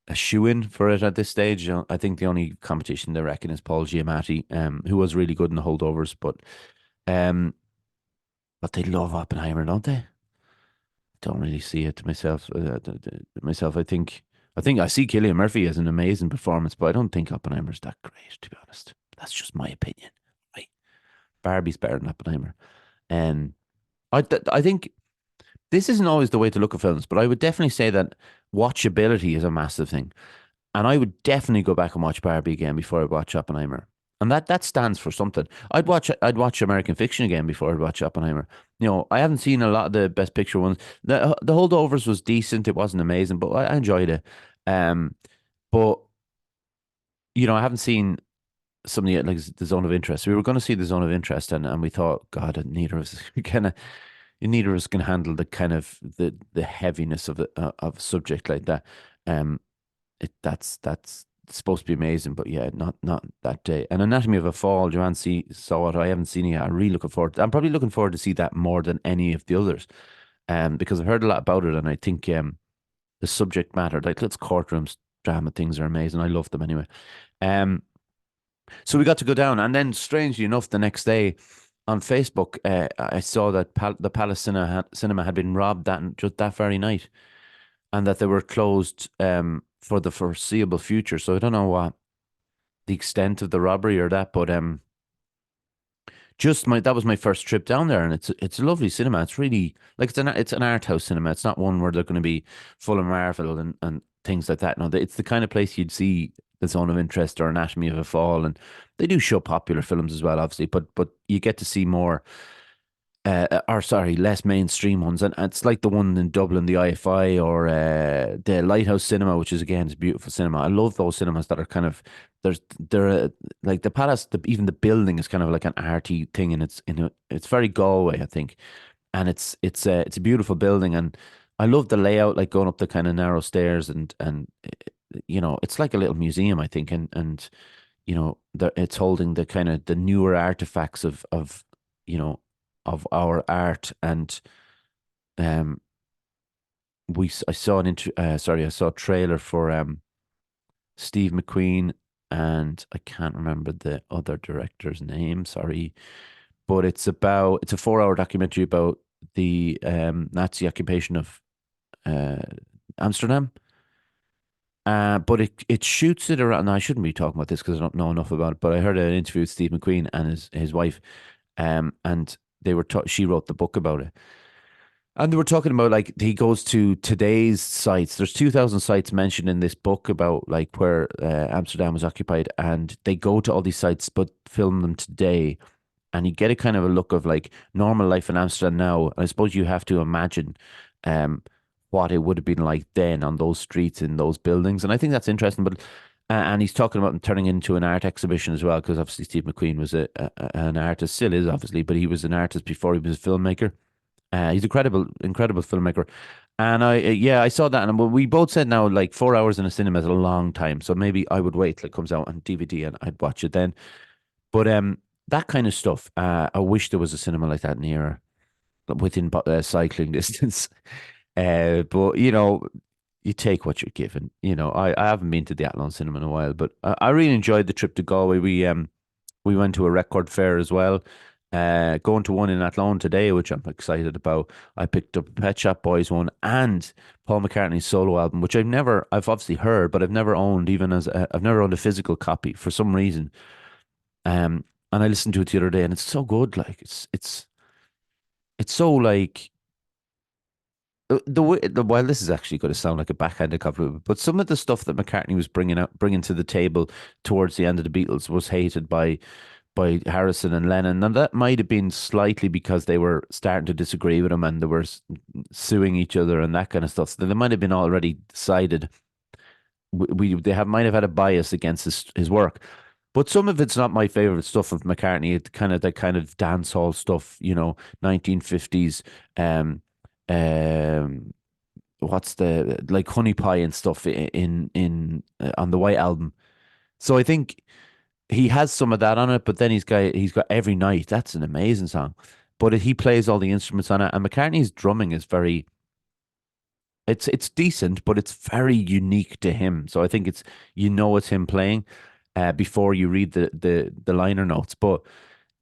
a shoe in for it at this stage. I think the only competition they reckon is Paul Giamatti, who was really good in the holdovers, um, but they love Oppenheimer, don't they? Don't really see it myself. Myself, I think I see Cillian Murphy as an amazing performance, but I don't think Oppenheimer's that great, to be honest. That's just my opinion. Right? Barbie's better than Oppenheimer, and I think this isn't always the way to look at films, but I would definitely say that watchability is a massive thing. And I would definitely go back and watch Barbie again before I watch Oppenheimer. And that stands for something. I'd watch American Fiction again before I'd watch Oppenheimer. I haven't seen a lot of the Best Picture ones. The Holdovers was decent. It wasn't amazing, but I enjoyed it. Um, but I haven't seen some of like the Zone of Interest. We were going to see the Zone of Interest, and we thought, God, neither of us kind of neither of us can handle the kind of the heaviness of a subject like that. Um, that's supposed to be amazing, but yeah, not that day. And Anatomy of a Fall, Joanne saw it. I haven't seen it yet. I'm really looking forward. I'm probably looking forward to see that more than any of the others, because I've heard a lot about it, and I think the subject matter, like let's courtrooms drama things are amazing. I love them anyway. Um, so we got to go down, and then strangely enough, the next day on Facebook, I saw that the Palace Cinema had been robbed just that very night, and that they were closed for the foreseeable future. So I don't know what the extent of the robbery or that, but just my that was my first trip down there, and it's a lovely cinema. It's really like it's an art house cinema. It's not one where they're going to be full of Marvel and things like that. No, it's the kind of place you'd see the Zone of Interest or Anatomy of a Fall, and they do show popular films as well, obviously. But you get to see more or sorry, less mainstream ones. And it's like the one in Dublin, the IFI or the Lighthouse Cinema, which is again is beautiful cinema. I love those cinemas that are kind of they're like the Palace. Even the building is kind of like an arty thing, and it's very Galway, I think, and it's a beautiful building, and I love the layout, like going up the kind of narrow stairs, and it's like a little museum, I think, and it's holding the kind of the newer artifacts of you know of our art. And um I saw I saw a trailer for Steve McQueen, and I can't remember the other director's name, sorry, but it's a 4 hour documentary about the Nazi occupation of uh Amsterdam. But it shoots it around. Now, I shouldn't be talking about this because I don't know enough about it. But I heard an interview with Steve McQueen and his wife, and they were she wrote the book about it, And they were talking about like he goes to today's sites. There's 2,000 sites mentioned in this book about like where Amsterdam was occupied, and they go to all these sites but film them today, and you get a kind of a look of like normal life in Amsterdam now. And I suppose you have to imagine um, what it would have been like then on those streets in those buildings. And I think that's interesting. But and he's talking about turning into an art exhibition as well, because obviously Steve McQueen was an artist, still is obviously, but he was an artist before he was a filmmaker. He's a incredible filmmaker. And yeah, I saw that, and we both said now like 4 hours in a cinema is a long time, so maybe I would wait till it comes out on DVD and I'd watch it then. But that kind of stuff, I wish there was a cinema like that near within cycling distance. But you take what you're given. I haven't been to the Athlone Cinema in a while, but I really enjoyed the trip to Galway. We went to a record fair as well. Going to one in Athlone today, which I'm excited about. I picked up Pet Shop Boys one and Paul McCartney's solo album, which I've obviously heard, but I've never owned, I've never owned a physical copy for some reason. And I listened to it the other day, and it's so good. Like it's so like the way. Well, this is actually going to sound like a backhanded compliment, but some of the stuff that McCartney was bringing to the table towards the end of the Beatles was hated by Harrison and Lennon, and that might have been slightly because they were starting to disagree with him and they were suing each other and that kind of stuff. So they might have been already decided. They might have had a bias against his work. But some of it's not my favorite stuff of McCartney. It's kind of that kind of dance hall stuff, 1950s, um, um, what's the like Honey Pie and stuff in on the White Album. So I think he has some of that on it, but then he's got Every Night. That's an amazing song. But he plays all the instruments on it, and McCartney's drumming is very it's decent, but it's very unique to him. So I think it's him playing before you read the liner notes. But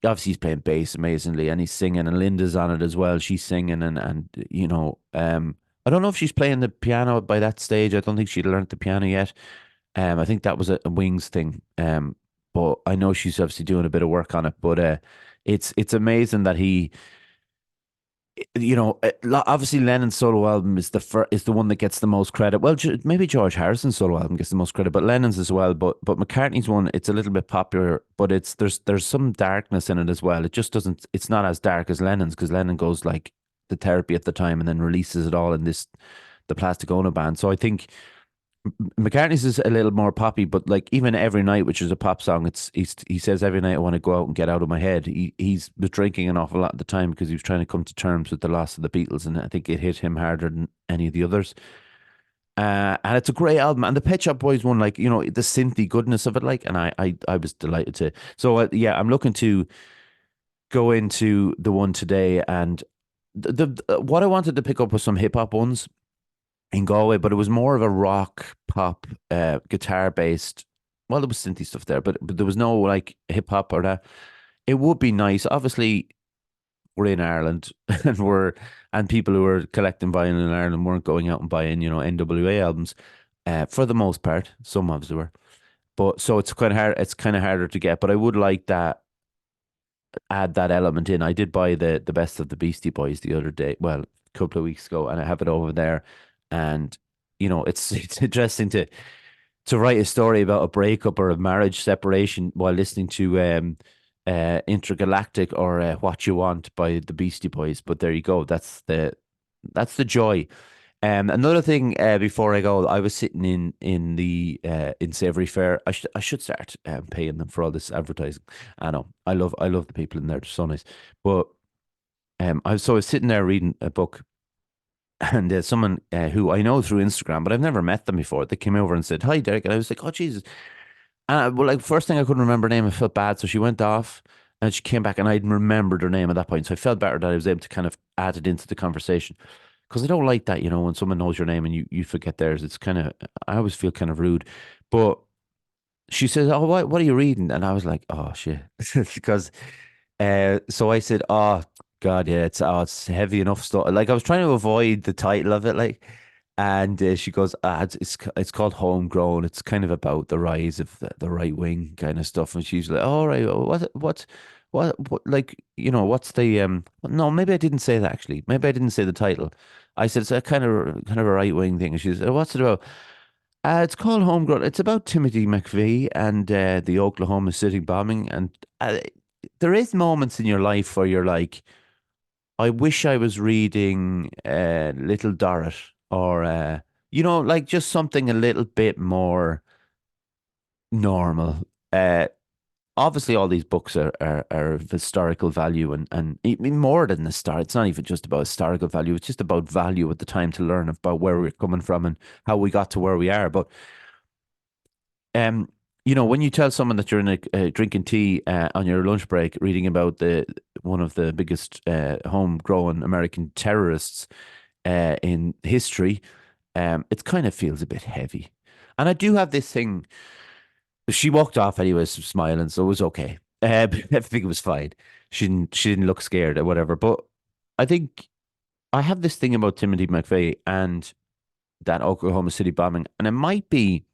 obviously he's playing bass amazingly and he's singing, and Linda's on it as well. She's singing, and I don't know if she's playing the piano by that stage. I don't think she'd learned the piano yet. I think that was a Wings thing. But I know she's obviously doing a bit of work on it. But it's amazing that obviously Lennon's solo album is the one that gets the most credit. Well, maybe George Harrison's solo album gets the most credit, but Lennon's as well. But McCartney's one, it's a little bit popular, but there's some darkness in it as well. It just doesn't. It's not as dark as Lennon's, because Lennon goes like the therapy at the time and then releases it all in the Plastic Ono band. So I think McCartney's is a little more poppy, but like even Every Night, which is a pop song, he says every night I want to go out and get out of my head. He's was drinking an awful lot at the time because he was trying to come to terms with the loss of the Beatles, and I think it hit him harder than any of the others. And it's a great album, and the Pet Shop Boys one, like the synthy goodness of it, like, and I was delighted to. So yeah, I'm looking to go into the one today, and what I wanted to pick up was some hip hop ones in Galway, but it was more of a rock pop guitar based. Well, there was synthy stuff there, but there was no like hip hop or that. It would be nice. Obviously, we're in Ireland, and people who were collecting vinyl in Ireland weren't going out and buying NWA albums. For the most part, some of them were, but so it's kind of hard. It's kind of harder to get. But I would like that add that element in. I did buy the best of the Beastie Boys the other day, well, a couple of weeks ago, and I have it over there. And it's it's interesting to write a story about a breakup or a marriage separation while listening to Intergalactic or What You Want by the Beastie Boys. But there you go. That's the joy. Another thing before I go, I was sitting in Savory Fair. I should start paying them for all this advertising. I know I love the people in there. They're so nice. But I was sitting there reading a book, and someone who I know through Instagram, but I've never met them before. They came over and said, "Hi, Derek," and I was like, "Oh, Jesus." Well, like first thing I couldn't remember her name. I felt bad, so she went off, and she came back, and I remembered her name at that point. So I felt better that I was able to kind of add it into the conversation, because I don't like that, when someone knows your name and you forget theirs. It's kind of I always feel kind of rude. But she says, "Oh, what are you reading?" And I was like, "Oh shit," because so I said, "Oh God, yeah, it's heavy enough stuff." Like I was trying to avoid the title of it, like. And she goes, it's called Homegrown. It's kind of about the rise of the right wing kind of stuff. And she's like, all right, what, like, what's the no, maybe I didn't say that actually. Maybe I didn't say the title. I said it's a kind of a right wing thing. And she said, what's it about? It's called Homegrown. It's about Timothy McVeigh and the Oklahoma City bombing. And there is moments in your life where you're like, I wish I was reading Little Dorrit or like just something a little bit more normal. Uh, Obviously, all these books are of historical value and even more than the start. It's not even just about historical value. It's just about value at the time to learn about where we're coming from and how we got to where we are. But um, when you tell someone that you're in drinking tea on your lunch break, reading about the one of the biggest homegrown American terrorists in history, it kind of feels a bit heavy. And I do have this thing. She walked off anyways, smiling, so it was okay. I think it was fine. She didn't look scared or whatever. But I think I have this thing about Timothy McVeigh and that Oklahoma City bombing, and it might be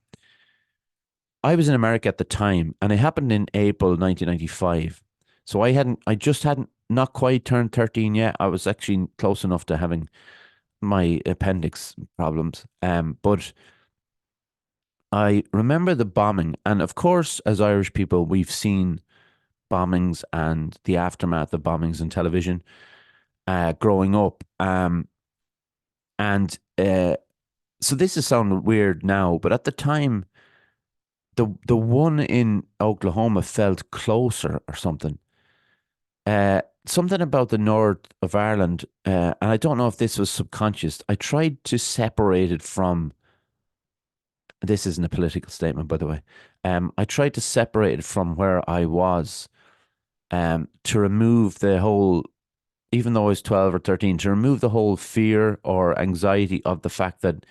I was in America at the time, and it happened in April 1995. So I just hadn't not quite turned 13 yet. I was actually close enough to having my appendix problems. But I remember the bombing, and of course, as Irish people, we've seen bombings and the aftermath of bombings in television growing up. And so this is sounding weird now, but at the time, the one in Oklahoma felt closer or something. Something about the north of Ireland, and I don't know if this was subconscious. I tried to separate it from. This isn't a political statement, by the way. I tried to separate it from where I was, to remove the whole, even though I was 12 or 13, to remove the whole fear or anxiety of the fact that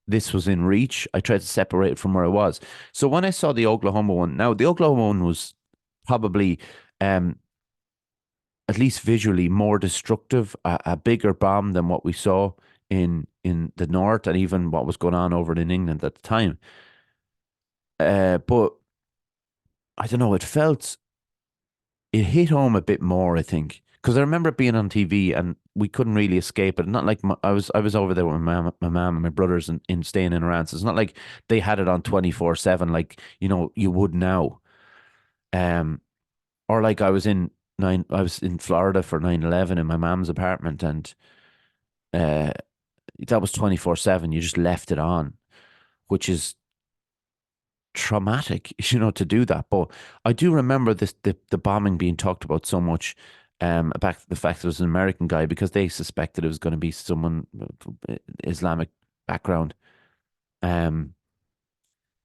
this was in reach. I tried to separate it from where I was. So when I saw the Oklahoma one, now the Oklahoma one was probably, um, at least visually, more destructive, a bigger bomb than what we saw in the north and even what was going on over in England at the time. But I don't know, it hit home a bit more, I think, because I remember it being on TV and we couldn't really escape it. Not like I was over there with my mom and my brothers and staying in around. So it's not like they had it on 24/7 like you would now. Um, or like I was in Florida for 9/11 in my mom's apartment, and uh, that was 24/7. You just left it on, which is traumatic, to do that. But I do remember the bombing being talked about so much, about the fact that it was an American guy because they suspected it was going to be someone Islamic background. Um,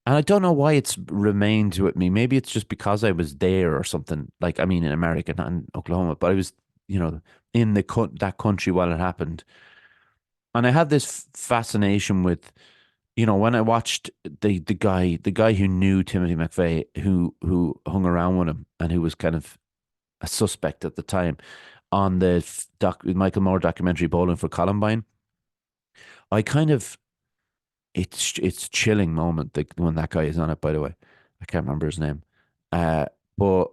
and I don't know why it's remained with me. Maybe it's just because I was there or something. Like, I mean, in America, not in Oklahoma, but I was, in that country while it happened. And I had this fascination with, when I watched the guy who knew Timothy McVeigh, who hung around with him and who was kind of a suspect at the time on the Michael Moore documentary Bowling for Columbine. I kind of it's chilling moment when that guy is on it. By the way, I can't remember his name, but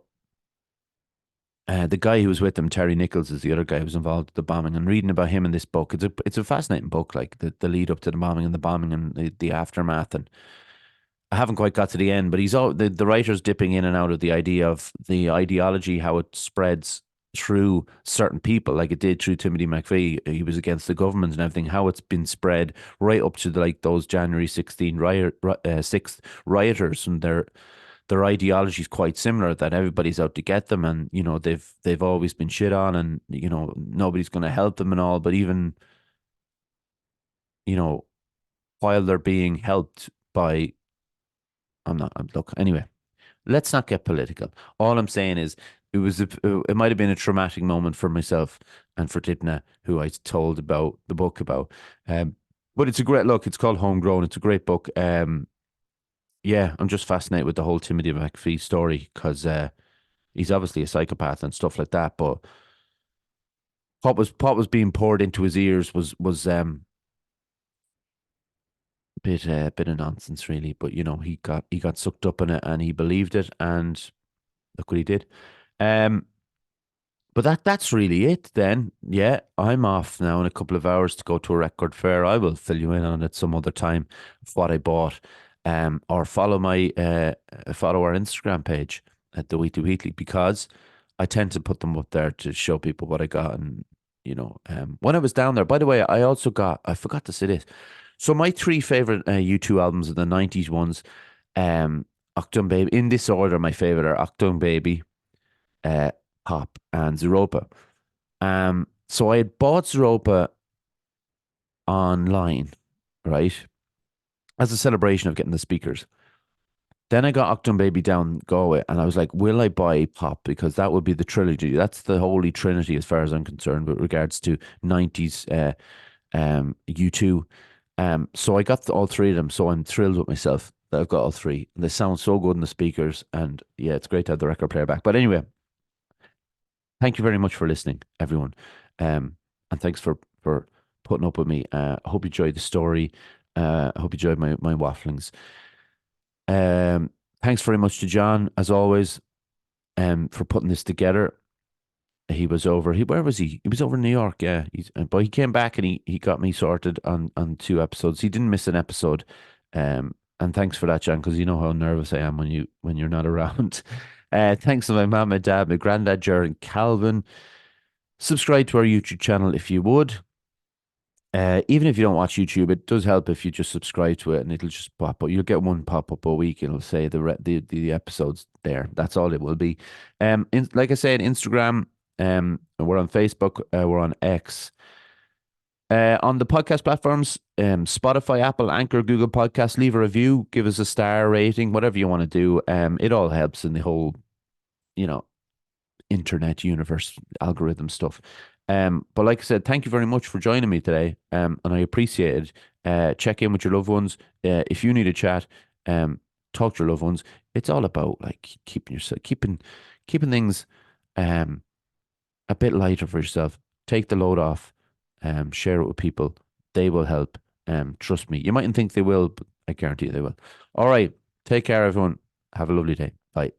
the guy who was with him, Terry Nichols, is the other guy who was involved with the bombing. And reading about him in this book, it's a fascinating book, like the lead up to the bombing and the bombing and the aftermath. And I haven't quite got to the end, but he's all the writer's dipping in and out of the idea of the ideology, how it spreads through certain people, like it did through Timothy McVeigh. He was against the government and everything. How it's been spread right up to like those January 16 6th rioters, and their ideology is quite similar. That everybody's out to get them, and they've always been shit on, and nobody's going to help them and all. But even you know while they're being helped by, I'm not. Look, anyway, let's not get political. All I'm saying is it might have been a traumatic moment for myself and for Titna, who I told about the book about. But it's a great look. It's called Homegrown. It's a great book. Yeah, I'm just fascinated with the whole Timothy McVeigh story because he's obviously a psychopath and stuff like that. But what was being poured into his ears was bit of nonsense really. But he got sucked up in it and he believed it, and look what he did. Um, but that's really it then. Yeah, I'm off now in a couple of hours to go to a record fair. I will fill you in on it some other time of what I bought. Or follow our Instagram page at the Wheatley because I tend to put them up there to show people what I got. And when I was down there, by the way, I forgot to say this. So my three favorite U2 albums are the '90s ones. Achtung Baby, in this order, my favorite are Achtung Baby, uh, Pop, and Zeropa. So I had bought Zeropa online, right, as a celebration of getting the speakers. Then I got Octon Baby down Galway, and I was like, will I buy Pop? Because that would be the trilogy. That's the holy trinity, as far as I'm concerned, with regards to '90s U2. So I got all three of them. So I'm thrilled with myself that I've got all three. They sound so good in the speakers, and yeah, it's great to have the record player back. But anyway, thank you very much for listening, everyone. And thanks for putting up with me. I hope you enjoyed the story. I hope you enjoyed my wafflings. Um, Thanks very much to John, as always, for putting this together. He was over. Where was he? He was over in New York. Yeah, but he came back and he got me sorted on two episodes. He didn't miss an episode. And thanks for that, John, because you know how nervous I am when you're not around. Thanks to my mom, my dad, my granddad, Jared, and Calvin. Subscribe to our YouTube channel if you would. Even if you don't watch YouTube, it does help if you just subscribe to it, and it'll just pop up. You'll get one pop up a week. It'll say the episodes there. That's all it will be. Like I said, Instagram. We're on Facebook. We're on X. On the podcast platforms, Spotify, Apple, Anchor, Google Podcasts. Leave a review. Give us a star rating. Whatever you want to do. It all helps in the whole, you know, internet universe algorithm stuff. But like I said, thank you very much for joining me today. And I appreciate it. Check in with your loved ones. If you need a chat, talk to your loved ones. It's all about like keeping things um a bit lighter for yourself. Take the load off. Share it with people. They will help. Trust me. You mightn't think they will, but I guarantee they will. All right. Take care, everyone. Have a lovely day. Bye.